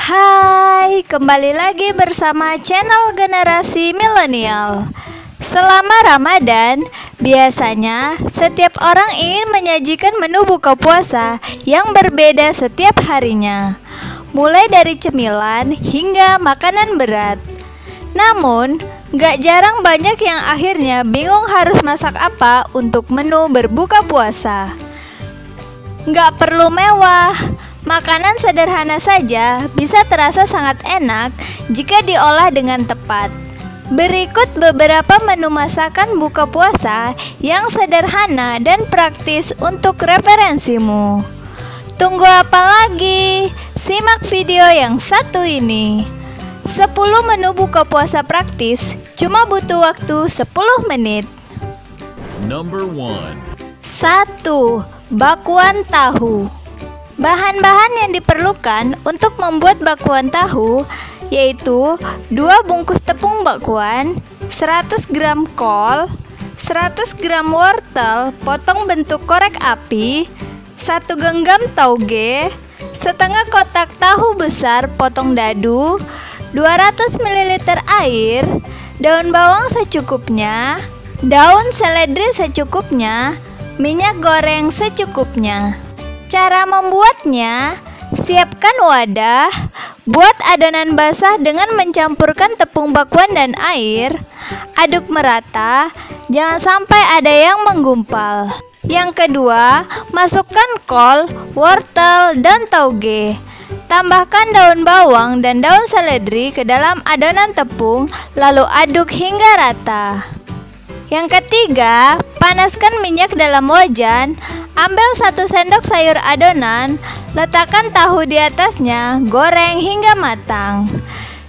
Hai, kembali lagi bersama channel Generasi Milenial. Selama Ramadan, biasanya setiap orang ingin menyajikan menu buka puasa yang berbeda setiap harinya, mulai dari cemilan hingga makanan berat. Namun, gak jarang banyak yang akhirnya bingung harus masak apa untuk menu berbuka puasa. Gak perlu mewah, makanan sederhana saja bisa terasa sangat enak jika diolah dengan tepat. Berikut beberapa menu masakan buka puasa yang sederhana dan praktis untuk referensimu. Tunggu apa lagi? Simak video yang satu ini. 10 menu buka puasa praktis cuma butuh waktu 10 menit. Number 1. 1. Bakwan tahu. Bahan-bahan yang diperlukan untuk membuat bakwan tahu yaitu 2 bungkus tepung bakwan, 100 gram kol, 100 gram wortel potong bentuk korek api, 1 genggam tauge, setengah kotak tahu besar potong dadu, 200 ml air, daun bawang secukupnya, daun seledri secukupnya, minyak goreng secukupnya. Cara membuatnya, siapkan wadah, buat adonan basah dengan mencampurkan tepung bakwan dan air, aduk merata, jangan sampai ada yang menggumpal. Yang kedua, masukkan kol, wortel, dan tauge. Tambahkan daun bawang dan daun seledri ke dalam adonan tepung, lalu aduk hingga rata. Yang ketiga, panaskan minyak dalam wajan, ambil 1 sendok sayur adonan, letakkan tahu di atasnya, goreng hingga matang.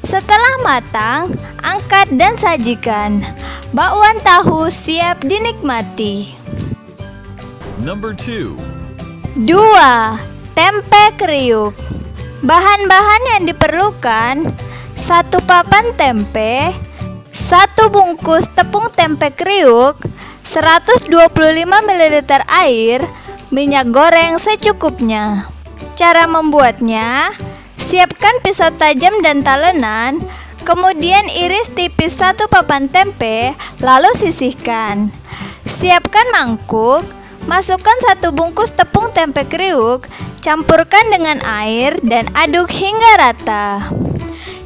Setelah matang, angkat dan sajikan. Bakwan tahu siap dinikmati. Number 2. 2. Tempe kriuk. Bahan-bahan yang diperlukan: 1 papan tempe, 1 bungkus tepung tempe kriuk, 125 ml air, minyak goreng secukupnya. Cara membuatnya: siapkan pisau tajam dan talenan, kemudian iris tipis 1 papan tempe, lalu sisihkan. Siapkan mangkuk, masukkan 1 bungkus tepung tempe kriuk, campurkan dengan air dan aduk hingga rata.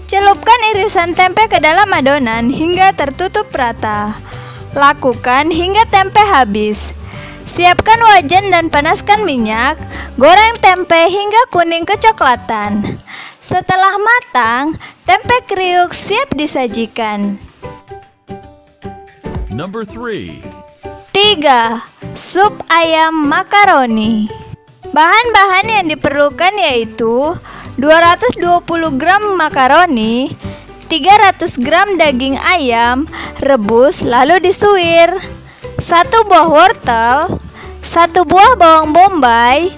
Celupkan irisan tempe ke dalam adonan hingga tertutup rata. Lakukan hingga tempe habis. Siapkan wajan dan panaskan minyak. Goreng tempe hingga kuning kecoklatan. Setelah matang, tempe kriuk siap disajikan. Number 3. 3. Sup ayam makaroni. Bahan-bahan yang diperlukan yaitu 220 gram makaroni, 300 gram daging ayam, rebus lalu disuir, 1 buah wortel, 1 buah bawang bombay,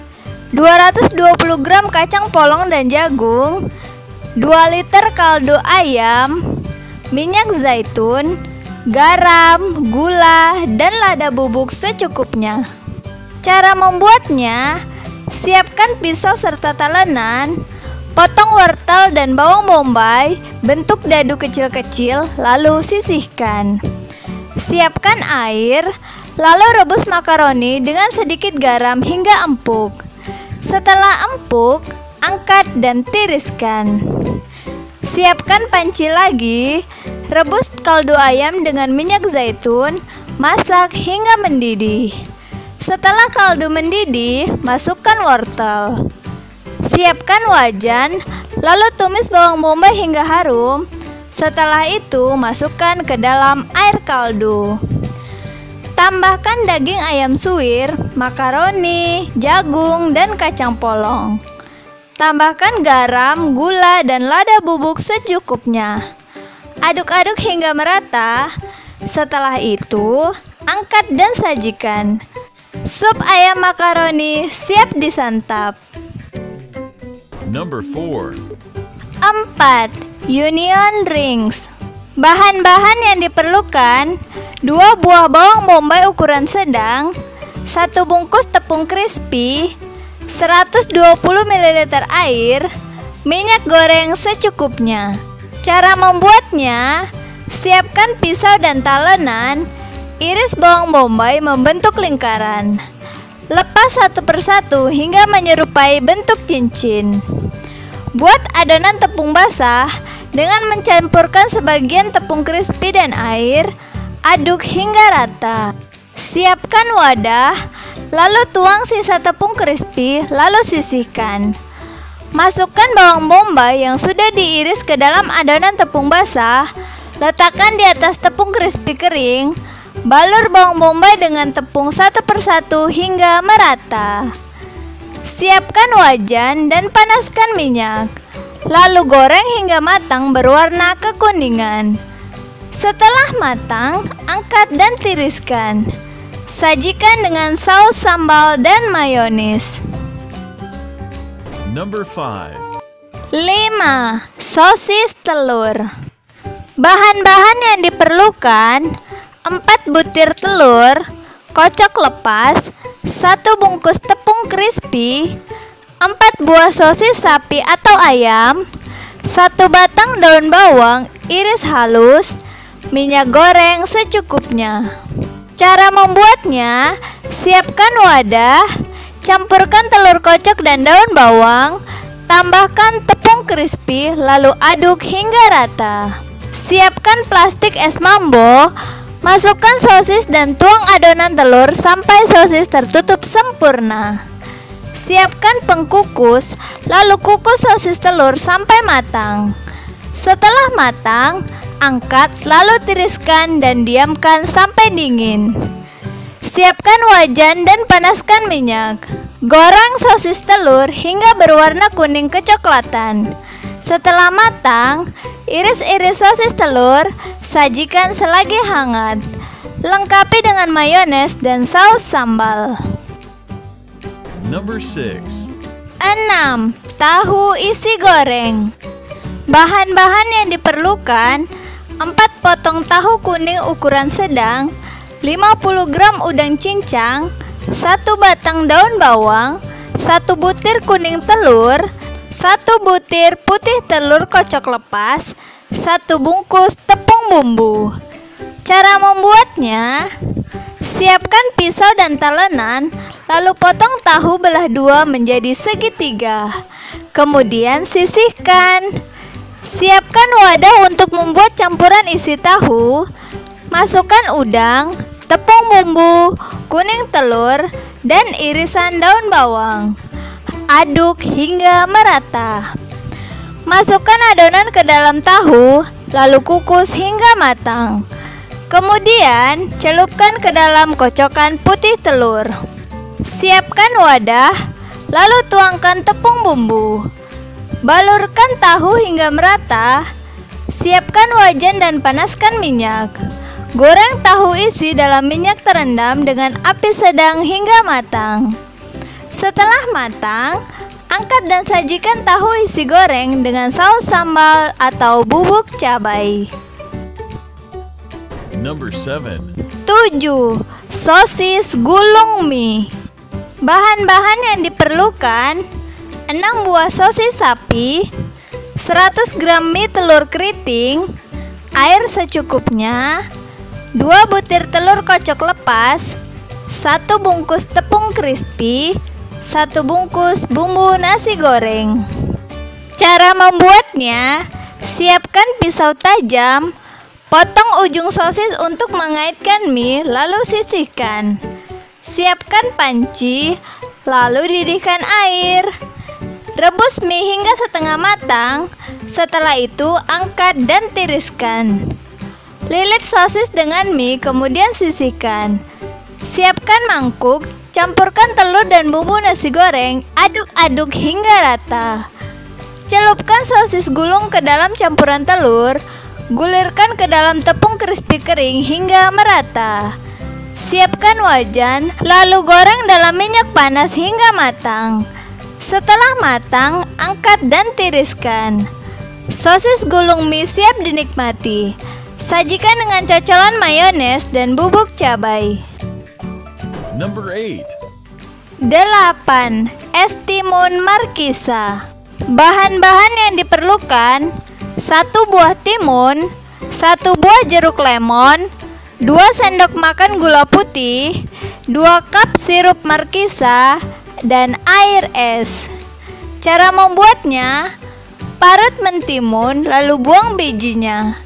220 gram kacang polong dan jagung, 2 liter kaldu ayam, minyak zaitun, garam, gula, dan lada bubuk secukupnya. Cara membuatnya: siapkan pisau serta talenan, potong wortel dan bawang bombay bentuk dadu kecil-kecil, lalu sisihkan. Siapkan air, lalu rebus makaroni dengan sedikit garam hingga empuk. Setelah empuk, angkat dan tiriskan. Siapkan panci lagi, rebus kaldu ayam dengan minyak zaitun, masak hingga mendidih. Setelah kaldu mendidih, masukkan wortel. Siapkan wajan, lalu tumis bawang bombay hingga harum. Setelah itu, masukkan ke dalam air kaldu. Tambahkan daging ayam suwir, makaroni, jagung, dan kacang polong. Tambahkan garam, gula, dan lada bubuk secukupnya. Aduk-aduk hingga merata. Setelah itu, angkat dan sajikan. Sup ayam makaroni siap disantap. Number 4. 4. Onion rings. Bahan-bahan yang diperlukan: 2 buah bawang bombay ukuran sedang, 1 bungkus tepung crispy, 120 ml air, Minyak goreng secukupnya. Cara membuatnya: siapkan pisau dan talenan. Iris bawang bombay membentuk lingkaran. Lepas satu persatu hingga menyerupai bentuk cincin. Buat adonan tepung basah dengan mencampurkan sebagian tepung crispy dan air. Aduk hingga rata. Siapkan wadah, lalu tuang sisa tepung crispy, lalu sisihkan. Masukkan bawang bombay yang sudah diiris ke dalam adonan tepung basah. Letakkan di atas tepung crispy kering. Balur bawang bombay dengan tepung satu persatu hingga merata. Siapkan wajan dan panaskan minyak. Lalu goreng hingga matang berwarna kekuningan. Setelah matang, angkat dan tiriskan. Sajikan dengan saus sambal dan mayonis. Number 5. 5. Sosis telur. Bahan-bahan yang diperlukan: 4 butir telur, kocok lepas, 1 bungkus tepung crispy, 4 buah sosis sapi atau ayam, 1 batang daun bawang iris halus, minyak goreng secukupnya. Cara membuatnya: siapkan wadah, campurkan telur kocok dan daun bawang, tambahkan tepung crispy, lalu aduk hingga rata. Siapkan plastik es mambo. Masukkan sosis dan tuang adonan telur sampai sosis tertutup sempurna. Siapkan pengkukus, lalu kukus sosis telur sampai matang. Setelah matang, angkat lalu tiriskan dan diamkan sampai dingin. Siapkan wajan dan panaskan minyak. Goreng sosis telur hingga berwarna kuning kecoklatan. Setelah matang, iris-iris sosis telur, sajikan selagi hangat. Lengkapi dengan mayones dan saus sambal. Number 6. 6. Tahu isi goreng. Bahan-bahan yang diperlukan: 4 potong tahu kuning ukuran sedang, 50 gram udang cincang, 1 batang daun bawang, 1 butir kuning telur, 1 butir putih telur kocok lepas, 1 bungkus tepung bumbu. Cara membuatnya: siapkan pisau dan talenan, lalu potong tahu belah 2 menjadi segitiga. Kemudian sisihkan. Siapkan wadah untuk membuat campuran isi tahu. Masukkan udang, tepung bumbu, kuning telur, dan irisan daun bawang. Aduk hingga merata. Masukkan adonan ke dalam tahu, lalu kukus hingga matang. Kemudian celupkan ke dalam kocokan putih telur. Siapkan wadah, lalu tuangkan tepung bumbu. Balurkan tahu hingga merata. Siapkan wajan dan panaskan minyak. Goreng tahu isi dalam minyak terendam dengan api sedang hingga matang. Setelah matang, angkat dan sajikan tahu isi goreng dengan saus sambal atau bubuk cabai. Number 7. 7. Sosis gulung mie. Bahan-bahan yang diperlukan: 6 buah sosis sapi, 100 gram mie telur keriting, air secukupnya, 2 butir telur kocok lepas, 1 bungkus tepung crispy, 1 bungkus bumbu nasi goreng. Cara membuatnya: siapkan pisau tajam, potong ujung sosis untuk mengaitkan mie, lalu sisihkan. Siapkan panci, lalu didihkan air. Rebus mie hingga setengah matang. Setelah itu angkat dan tiriskan. Lilit sosis dengan mie, kemudian sisihkan. Siapkan mangkuk, campurkan telur dan bumbu nasi goreng, aduk-aduk hingga rata. Celupkan sosis gulung ke dalam campuran telur, gulirkan ke dalam tepung crispy kering hingga merata. Siapkan wajan, lalu goreng dalam minyak panas hingga matang. Setelah matang, angkat dan tiriskan. Sosis gulung mie siap dinikmati. Sajikan dengan cocolan mayones dan bubuk cabai. Number 8. 8. Es timun markisa. Bahan-bahan yang diperlukan: 1 buah timun, 1 buah jeruk lemon, 2 sendok makan gula putih, 2 cup sirup markisa, dan air es. Cara membuatnya: parut mentimun lalu buang bijinya.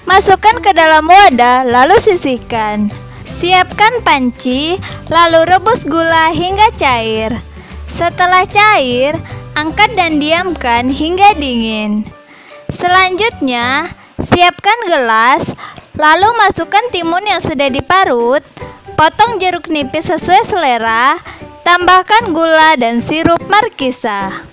Masukkan ke dalam wadah lalu sisihkan. Siapkan panci lalu rebus gula hingga cair. Setelah cair, angkat dan diamkan hingga dingin. Selanjutnya, siapkan gelas, lalu masukkan timun yang sudah diparut, potong jeruk nipis sesuai selera, tambahkan gula dan sirup markisa.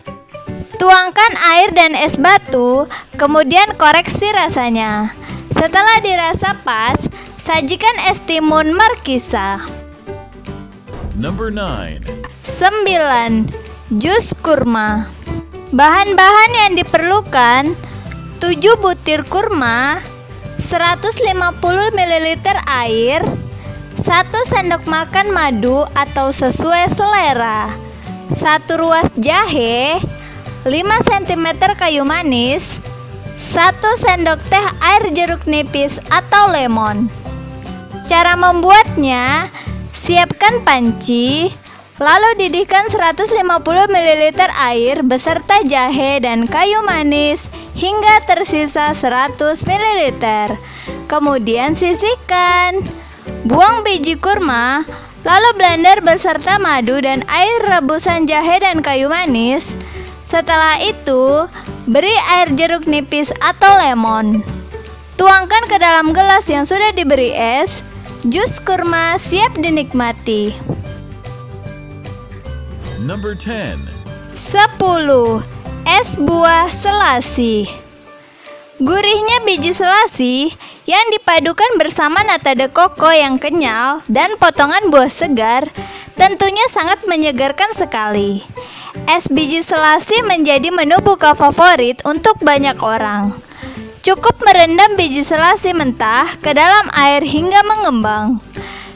Tuangkan air dan es batu, kemudian koreksi rasanya. Setelah dirasa pas, sajikan es timun markisa. Number 9. 9. Jus kurma. Bahan-bahan yang diperlukan: 7 butir kurma, 150 ml air, 1 sendok makan madu atau sesuai selera, 1 ruas jahe, 5 cm kayu manis, 1 sendok teh air jeruk nipis atau lemon. Cara membuatnya: siapkan panci, lalu didihkan 150 ml air beserta jahe dan kayu manis hingga tersisa 100 ml. Kemudian sisihkan. Buang biji kurma, lalu blender beserta madu dan air rebusan jahe dan kayu manis. Setelah itu, beri air jeruk nipis atau lemon. Tuangkan ke dalam gelas yang sudah diberi es. Jus kurma siap dinikmati. Number 10. 10. Es buah selasi. Gurihnya biji selasi yang dipadukan bersama nata de coco yang kenyal dan potongan buah segar tentunya sangat menyegarkan sekali. Es biji selasi menjadi menu buka favorit untuk banyak orang. Cukup merendam biji selasi mentah ke dalam air hingga mengembang.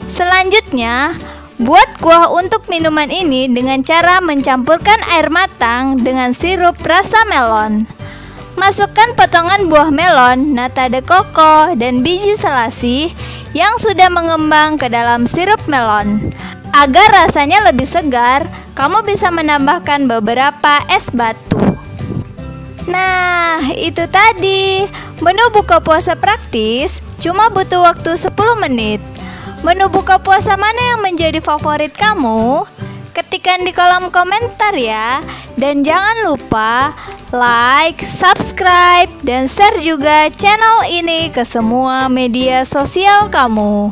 Selanjutnya, buat kuah untuk minuman ini dengan cara mencampurkan air matang dengan sirup rasa melon. Masukkan potongan buah melon, nata de coco, dan biji selasi yang sudah mengembang ke dalam sirup melon. Agar rasanya lebih segar, kamu bisa menambahkan beberapa es batu. Nah, itu tadi menu buka puasa praktis, cuma butuh waktu 10 menit. Menu buka puasa mana yang menjadi favorit kamu? Ketikkan di kolom komentar ya. Dan jangan lupa like, subscribe, dan share juga channel ini ke semua media sosial kamu.